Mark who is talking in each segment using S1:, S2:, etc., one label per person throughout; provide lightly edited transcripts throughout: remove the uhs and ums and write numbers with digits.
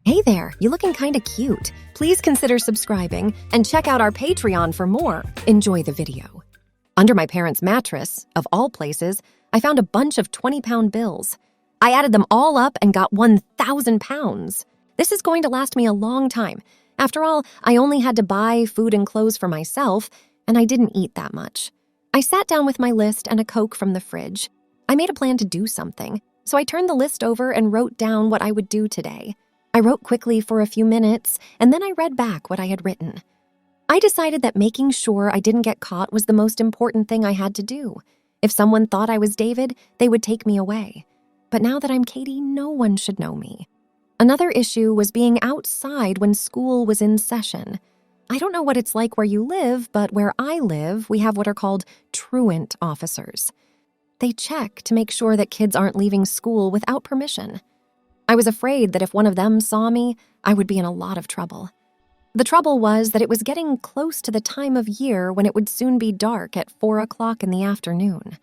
S1: Hey there, you looking kinda cute. Please consider subscribing and check out our Patreon for more. Enjoy the video. Under my parents' mattress, of all places, I found a bunch of 20-pound bills. I added them all up and got 1,000 pounds. This is going to last me a long time. After all, I only had to buy food and clothes for myself, and I didn't eat that much. I sat down with my list and a Coke from the fridge. I made a plan to do something, so I turned the list over and wrote down what I would do today. I wrote quickly for a few minutes, and then I read back what I had written. I decided that making sure I didn't get caught was the most important thing I had to do. If someone thought I was David, they would take me away. But now that I'm Katie, no one should know me. Another issue was being outside when school was in session. I don't know what it's like where you live, but where I live, we have what are called truant officers. They check to make sure that kids aren't leaving school without permission. I was afraid that if one of them saw me, I would be in a lot of trouble. The trouble was that it was getting close to the time of year when it would soon be dark at 4 o'clock in the afternoon.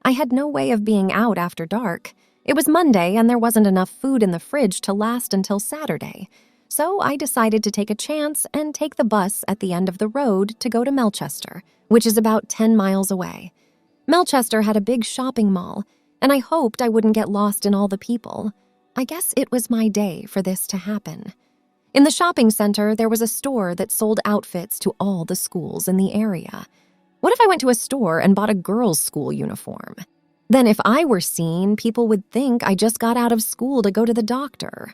S1: I had no way of being out after dark. It was Monday and there wasn't enough food in the fridge to last until Saturday. So I decided to take a chance and take the bus at the end of the road to go to Melchester, which is about 10 miles away. Melchester had a big shopping mall, and I hoped I wouldn't get lost in all the people. I guess it was my day for this to happen. In the shopping center, there was a store that sold outfits to all the schools in the area. What if I went to a store and bought a girls' school uniform? Then if I were seen, people would think I just got out of school to go to the doctor.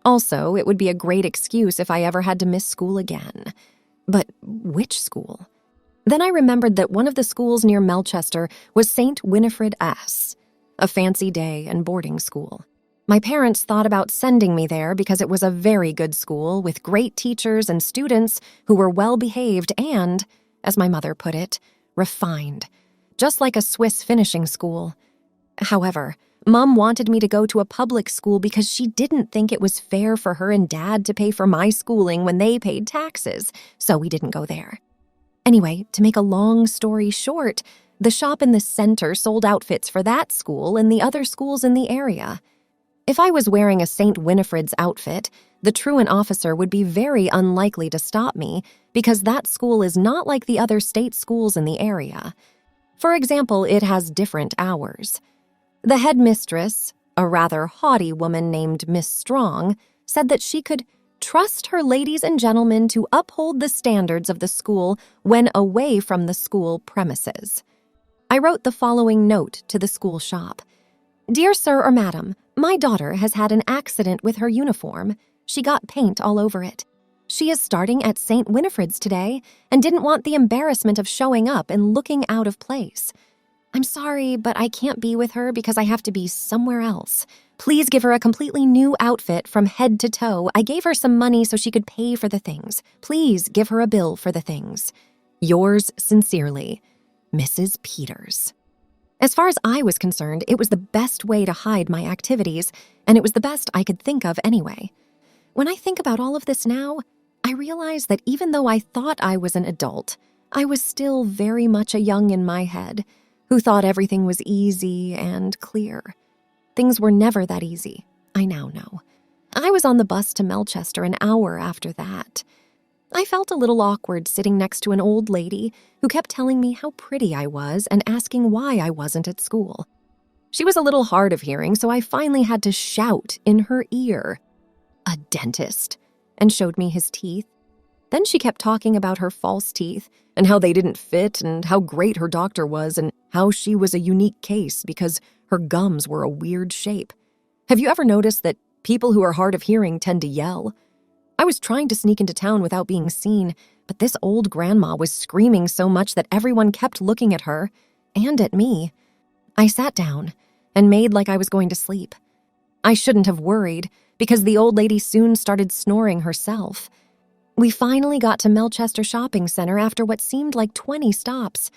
S1: Also, it would be a great excuse if I ever had to miss school again. But which school? Then I remembered that one of the schools near Melchester was St. Winifred S., a fancy day and boarding school. My parents thought about sending me there because it was a very good school with great teachers and students who were well-behaved and, as my mother put it, refined, just like a Swiss finishing school. However, Mom wanted me to go to a public school because she didn't think it was fair for her and Dad to pay for my schooling when they paid taxes, so we didn't go there. Anyway, to make a long story short, the shop in the center sold outfits for that school and the other schools in the area. If I was wearing a St. Winifred's outfit, the truant officer would be very unlikely to stop me because that school is not like the other state schools in the area. For example, it has different hours. The headmistress, a rather haughty woman named Miss Strong, said that she could trust her ladies and gentlemen to uphold the standards of the school when away from the school premises. I wrote the following note to the school shop. Dear Sir or Madam, my daughter has had an accident with her uniform. She got paint all over it. She is starting at St. Winifred's today and didn't want the embarrassment of showing up and looking out of place. I'm sorry, but I can't be with her because I have to be somewhere else. Please give her a completely new outfit from head to toe. I gave her some money so she could pay for the things. Please give her a bill for the things. Yours sincerely, Mrs. Peters. As far as I was concerned, it was the best way to hide my activities, and it was the best I could think of anyway. When I think about all of this now, I realize that even though I thought I was an adult, I was still very much a young in my head, who thought everything was easy and clear. Things were never that easy, I now know. I was on the bus to Melchester an hour after that. I felt a little awkward sitting next to an old lady who kept telling me how pretty I was and asking why I wasn't at school. She was a little hard of hearing, so I finally had to shout in her ear, "A dentist," and showed me his teeth. Then she kept talking about her false teeth and how they didn't fit and how great her doctor was and how she was a unique case because her gums were a weird shape. Have you ever noticed that people who are hard of hearing tend to yell? I was trying to sneak into town without being seen, but this old grandma was screaming so much that everyone kept looking at her and at me. I sat down and made like I was going to sleep. I shouldn't have worried because the old lady soon started snoring herself. We finally got to Melchester Shopping Center after what seemed like 20 stops.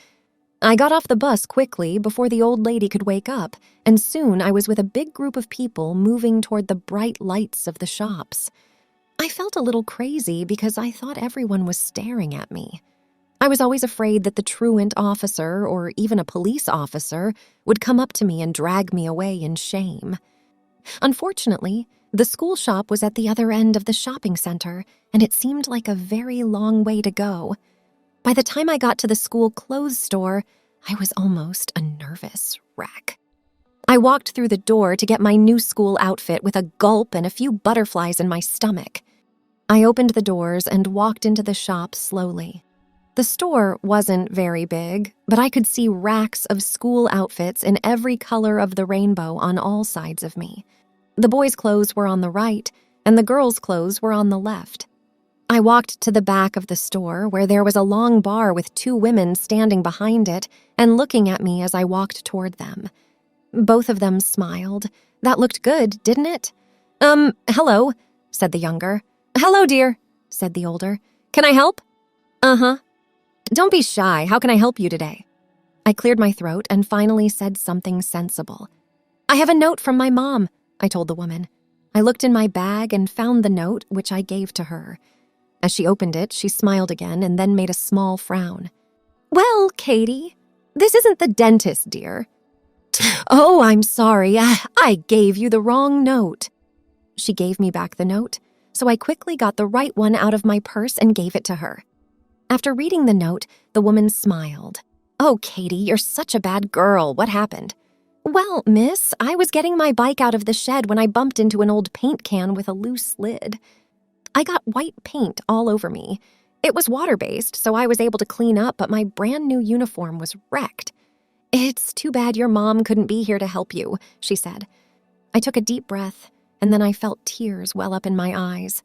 S1: I got off the bus quickly before the old lady could wake up, and soon I was with a big group of people moving toward the bright lights of the shops. I felt a little crazy because I thought everyone was staring at me. I was always afraid that the truant officer or even a police officer would come up to me and drag me away in shame. Unfortunately, The school shop was at the other end of the shopping center, and it seemed like a very long way to go. By the time I got to the school clothes store, I was almost a nervous wreck. I walked through the door to get my new school outfit with a gulp and a few butterflies in my stomach. I opened the doors and walked into the shop slowly. The store wasn't very big, but I could see racks of school outfits in every color of the rainbow on all sides of me. The boys' clothes were on the right, and the girls' clothes were on the left. I walked to the back of the store, where there was a long bar with 2 women standing behind it and looking at me as I walked toward them. Both of them smiled. That looked good, didn't it? Hello, said the younger. Hello, dear, said the older. Can I help? Uh-huh. Don't be shy. How can I help you today? I cleared my throat and finally said something sensible. I have a note from my mom, I told the woman. I looked in my bag and found the note, which I gave to her. As she opened it, she smiled again and then made a small frown. Well, Katie, this isn't the dentist, dear. Oh, I'm sorry. I gave you the wrong note. She gave me back the note, so I quickly got the right one out of my purse and gave it to her. After reading the note, the woman smiled. Oh, Katie, you're such a bad girl. What happened? Well, miss, I was getting my bike out of the shed when I bumped into an old paint can with a loose lid. I got white paint all over me. It was water-based, so I was able to clean up, but my brand new uniform was wrecked. It's too bad your mom couldn't be here to help you, she said. I took a deep breath, and then I felt tears well up in my eyes.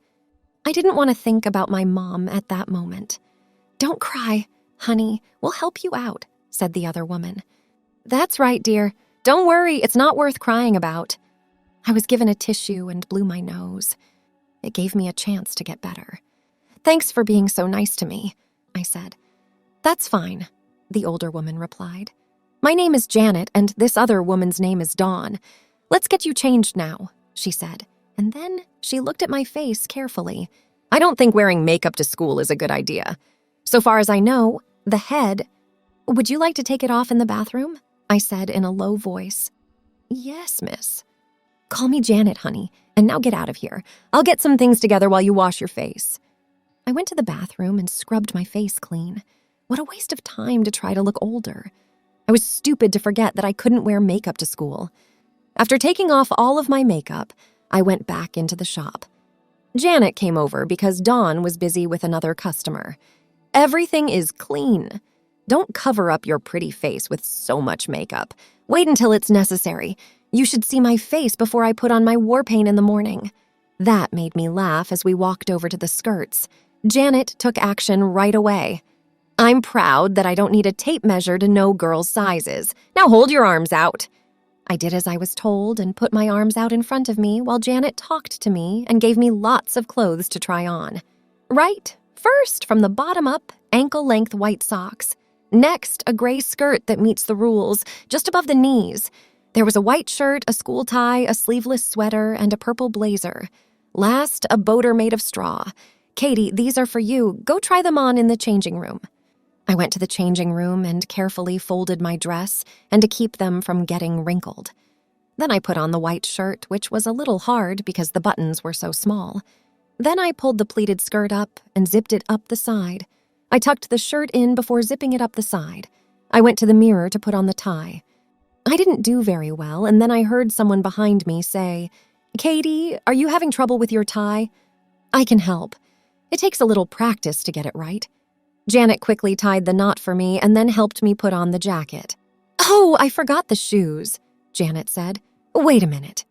S1: I didn't want to think about my mom at that moment. Don't cry, honey. We'll help you out, said the other woman. That's right, dear. Don't worry, it's not worth crying about. I was given a tissue and blew my nose. It gave me a chance to get better. Thanks for being so nice to me, I said. That's fine, the older woman replied. My name is Janet, and this other woman's name is Dawn. Let's get you changed now, she said, and then she looked at my face carefully. I don't think wearing makeup to school is a good idea. So far as I know, the head... Would you like to take it off in the bathroom? I said in a low voice. Yes, miss. Call me Janet, honey, and now get out of here. I'll get some things together while you wash your face. I went to the bathroom and scrubbed my face clean. What a waste of time to try to look older. I was stupid to forget that I couldn't wear makeup to school. After taking off all of my makeup, I went back into the shop. Janet came over because Dawn was busy with another customer. Everything is clean. Don't cover up your pretty face with so much makeup. Wait until it's necessary. You should see my face before I put on my war paint in the morning. That made me laugh as we walked over to the skirts. Janet took action right away. I'm proud that I don't need a tape measure to know girls' sizes. Now hold your arms out. I did as I was told and put my arms out in front of me while Janet talked to me and gave me lots of clothes to try on. Right, first, from the bottom up, ankle-length white socks. Next, a gray skirt that meets the rules, just above the knees. There was a white shirt, a school tie, a sleeveless sweater, and a purple blazer. Last, a boater made of straw. Katie, these are for you. Go try them on in the changing room. I went to the changing room and carefully folded my dress and to keep them from getting wrinkled. Then I put on the white shirt, which was a little hard because the buttons were so small. Then I pulled the pleated skirt up and zipped it up the side. I tucked the shirt in before zipping it up the side. I went to the mirror to put on the tie. I didn't do very well, and then I heard someone behind me say, Katie, are you having trouble with your tie? I can help. It takes a little practice to get it right. Janet quickly tied the knot for me and then helped me put on the jacket. Oh, I forgot the shoes, Janet said. Wait a minute.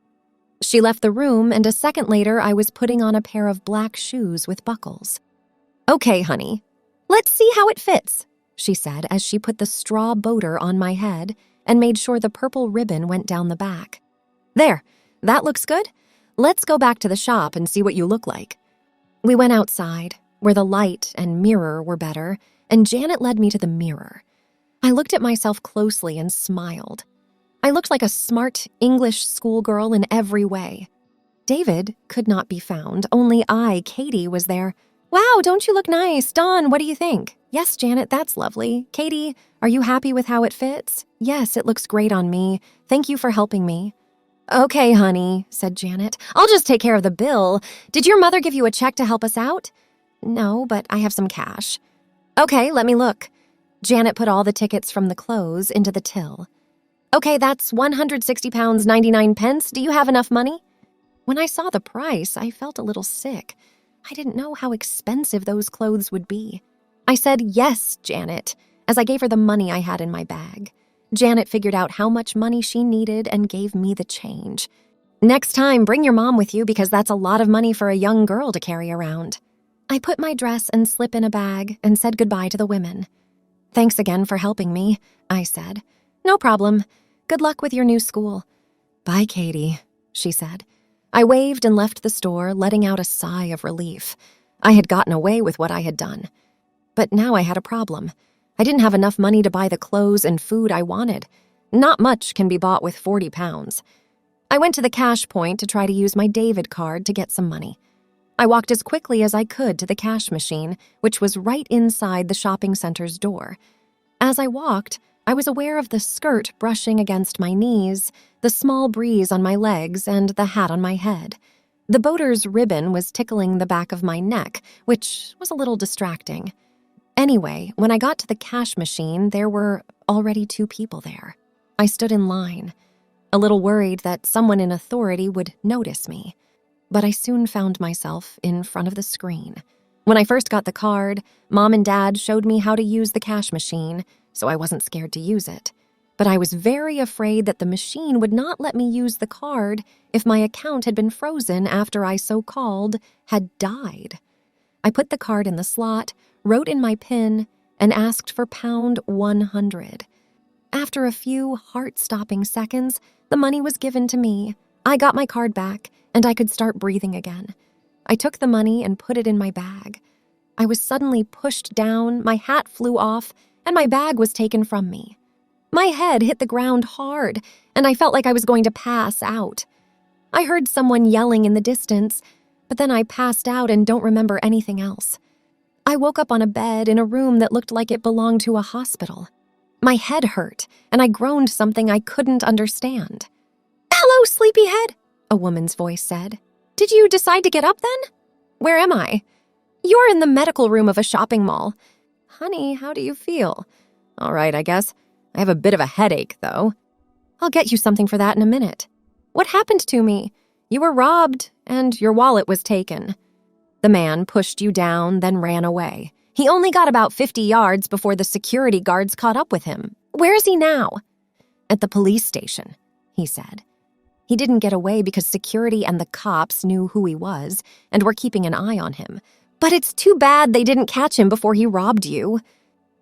S1: She left the room, and a second later I was putting on a pair of black shoes with buckles. Okay, honey, let's see how it fits, she said as she put the straw boater on my head and made sure the purple ribbon went down the back. There, that looks good. Let's go back to the shop and see what you look like. We went outside, where the light and mirror were better, and Janet led me to the mirror. I looked at myself closely and smiled. I looked like a smart English schoolgirl in every way. David could not be found, only I, Katie, was there. Wow, don't you look nice? Dawn, what do you think? Yes, Janet, that's lovely. Katie, are you happy with how it fits? Yes, it looks great on me. Thank you for helping me. Okay, honey, said Janet. I'll just take care of the bill. Did your mother give you a check to help us out? No, but I have some cash. Okay, let me look. Janet put all the tickets from the clothes into the till. Okay, that's £160 99 pence. Do you have enough money? When I saw the price, I felt a little sick. I didn't know how expensive those clothes would be. I said, yes, Janet, as I gave her the money I had in my bag. Janet figured out how much money she needed and gave me the change. Next time, bring your mom with you because that's a lot of money for a young girl to carry around. I put my dress and slip in a bag and said goodbye to the women. Thanks again for helping me, I said. No problem. Good luck with your new school. Bye, Katie, she said. I waved and left the store, letting out a sigh of relief. I had gotten away with what I had done. But now I had a problem. I didn't have enough money to buy the clothes and food I wanted. Not much can be bought with £40. I went to the cash point to try to use my David card to get some money. I walked as quickly as I could to the cash machine, which was right inside the shopping center's door. As I walked, I was aware of the skirt brushing against my knees, the small breeze on my legs, and the hat on my head. The boater's ribbon was tickling the back of my neck, which was a little distracting. Anyway, when I got to the cash machine, there were already 2 people there. I stood in line, a little worried that someone in authority would notice me. But I soon found myself in front of the screen. When I first got the card, Mom and Dad showed me how to use the cash machine, so I wasn't scared to use it. But I was very afraid that the machine would not let me use the card if my account had been frozen after I so-called had died. I put the card in the slot, wrote in my PIN, and asked for £100. After a few heart-stopping seconds, the money was given to me. I got my card back, and I could start breathing again. I took the money and put it in my bag. I was suddenly pushed down, my hat flew off, and my bag was taken from me. My head hit the ground hard, and I felt like I was going to pass out. I heard someone yelling in the distance, but then I passed out and don't remember anything else. I woke up on a bed in a room that looked like it belonged to a hospital. My head hurt, and I groaned something I couldn't understand. "Hello, sleepyhead," a woman's voice said. "Did you decide to get up then?" "Where am I?" "You're in the medical room of a shopping mall." "Honey, how do you feel?" "All right, I guess. I have a bit of a headache, though." "I'll get you something for that in a minute." "What happened to me?" "You were robbed, and your wallet was taken." The man pushed you down, then ran away. He only got about 50 yards before the security guards caught up with him. "Where is he now?" "At the police station," he said. He didn't get away because security and the cops knew who he was and were keeping an eye on him. "But it's too bad they didn't catch him before he robbed you."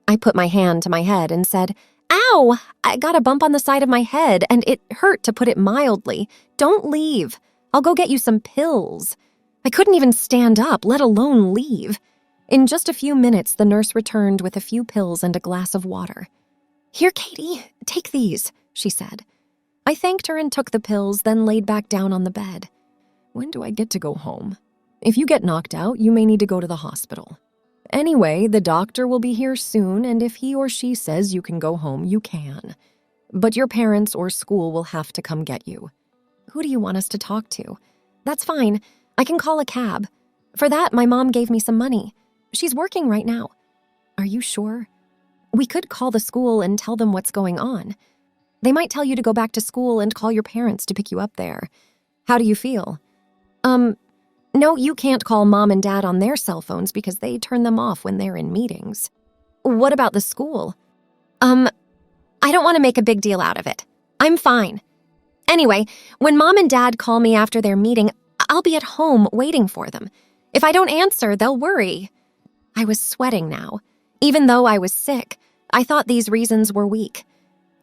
S1: I put my hand to my head and said, "Ow! I got a bump on the side of my head, and it hurt, to put it mildly. Don't leave. I'll go get you some pills." I couldn't even stand up, let alone leave. In just a few minutes, the nurse returned with a few pills and a glass of water. "Here, Katie, take these," she said. I thanked her and took the pills, then laid back down on the bed. "When do I get to go home?" "If you get knocked out, you may need to go to the hospital. Anyway, the doctor will be here soon, and if he or she says you can go home, you can. But your parents or school will have to come get you." "Who do you want us to talk to?" "That's fine. I can call a cab. For that, my mom gave me some money. She's working right now." "Are you sure?" "We could call the school and tell them what's going on. They might tell you to go back to school and call your parents to pick you up there. How do you feel?" No, you can't call Mom and Dad on their cell phones because they turn them off when they're in meetings." "What about the school?" I don't want to make a big deal out of it. I'm fine. Anyway, when Mom and Dad call me after their meeting, I'll be at home waiting for them. If I don't answer, they'll worry." I was sweating now. Even though I was sick, I thought these reasons were weak.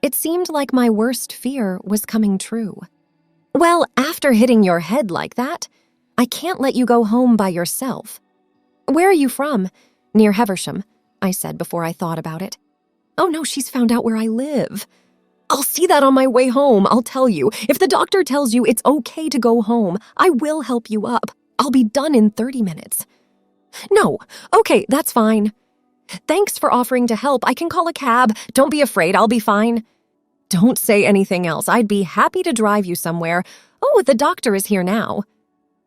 S1: It seemed like my worst fear was coming true. "Well, after hitting your head like that, I can't let you go home by yourself." "Where are you from?" "Near Heversham," I said before I thought about it. "Oh no, she's found out where I live." "I'll see that on my way home, I'll tell you. If the doctor tells you it's okay to go home, I will help you up. I'll be done in 30 minutes. "No, okay, that's fine." "Thanks for offering to help. I can call a cab. Don't be afraid, I'll be fine." Don't say anything else. I'd be happy to drive you somewhere. Oh, the doctor is here now.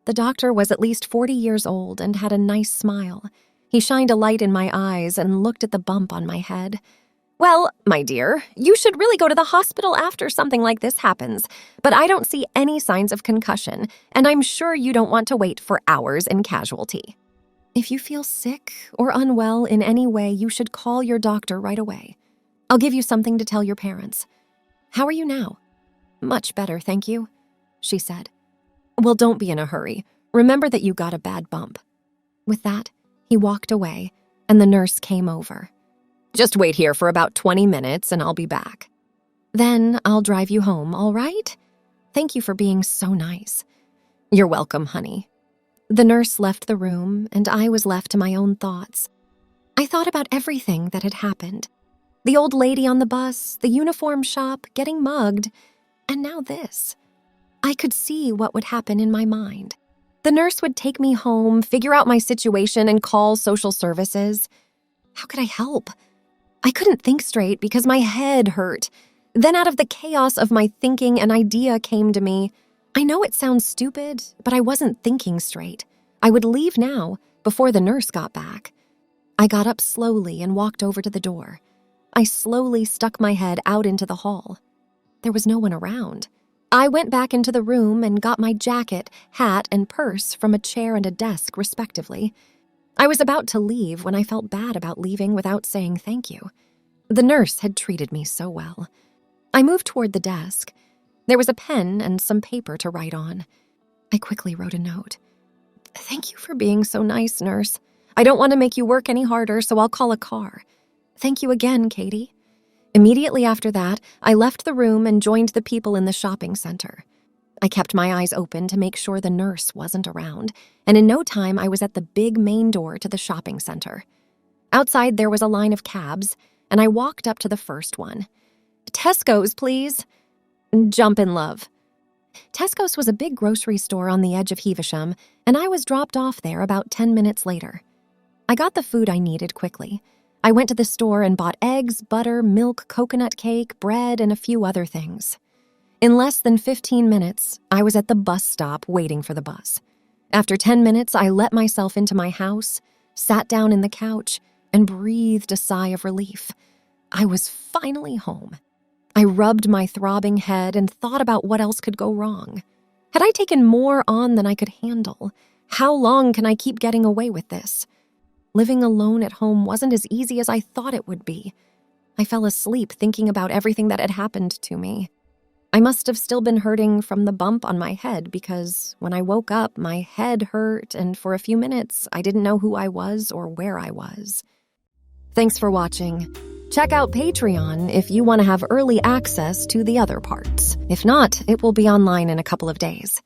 S1: The doctor was at least 40 years old and had a nice smile. He shined a light in my eyes and looked at the bump on my head. Well, my dear, you should really go to the hospital after something like this happens, but I don't see any signs of concussion, and I'm sure you don't want to wait for hours in casualty. If you feel sick or unwell in any way, you should call your doctor right away. I'll give you something to tell your parents. How are you now? Much better, thank you, she said. Well, don't be in a hurry. Remember that you got a bad bump. With that, he walked away, and the nurse came over. Just wait here for about 20 minutes, and I'll be back. Then I'll drive you home, all right? Thank you for being so nice. You're welcome, honey. The nurse left the room, and I was left to my own thoughts. I thought about everything that had happened. The old lady on the bus, the uniform shop, getting mugged, and now this. I could see what would happen in my mind. The nurse would take me home, figure out my situation, and call social services. How could I help? I couldn't think straight because my head hurt. Then out of the chaos of my thinking, an idea came to me. I know it sounds stupid, but I wasn't thinking straight. I would leave now, before the nurse got back. I got up slowly and walked over to the door. I slowly stuck my head out into the hall. There was no one around. I went back into the room and got my jacket, hat, and purse from a chair and a desk, respectively. I was about to leave when I felt bad about leaving without saying thank you. The nurse had treated me so well. I moved toward the desk. There was a pen and some paper to write on. I quickly wrote a note. Thank you for being so nice, nurse. I don't want to make you work any harder, so I'll call a car. Thank you again, Katie. Immediately after that, I left the room and joined the people in the shopping center. I kept my eyes open to make sure the nurse wasn't around, and in no time I was at the big main door to the shopping center. Outside there was a line of cabs, and I walked up to the first one. Tesco's, please. Jump in love. Tesco's was a big grocery store on the edge of Heavisham, and I was dropped off there about 10 minutes later. I got the food I needed quickly. I went to the store and bought eggs, butter, milk, coconut cake, bread, and a few other things. In less than 15 minutes, I was at the bus stop waiting for the bus. After 10 minutes, I let myself into my house, sat down in the couch, and breathed a sigh of relief. I was finally home. I rubbed my throbbing head and thought about what else could go wrong. Had I taken more on than I could handle? How long can I keep getting away with this? Living alone at home wasn't as easy as I thought it would be. I fell asleep thinking about everything that had happened to me. I must have still been hurting from the bump on my head because when I woke up, my head hurt, and for a few minutes, I didn't know who I was or where I was. Thanks for watching. Check out Patreon if you want to have early access to the other parts. If not, it will be online in a couple of days.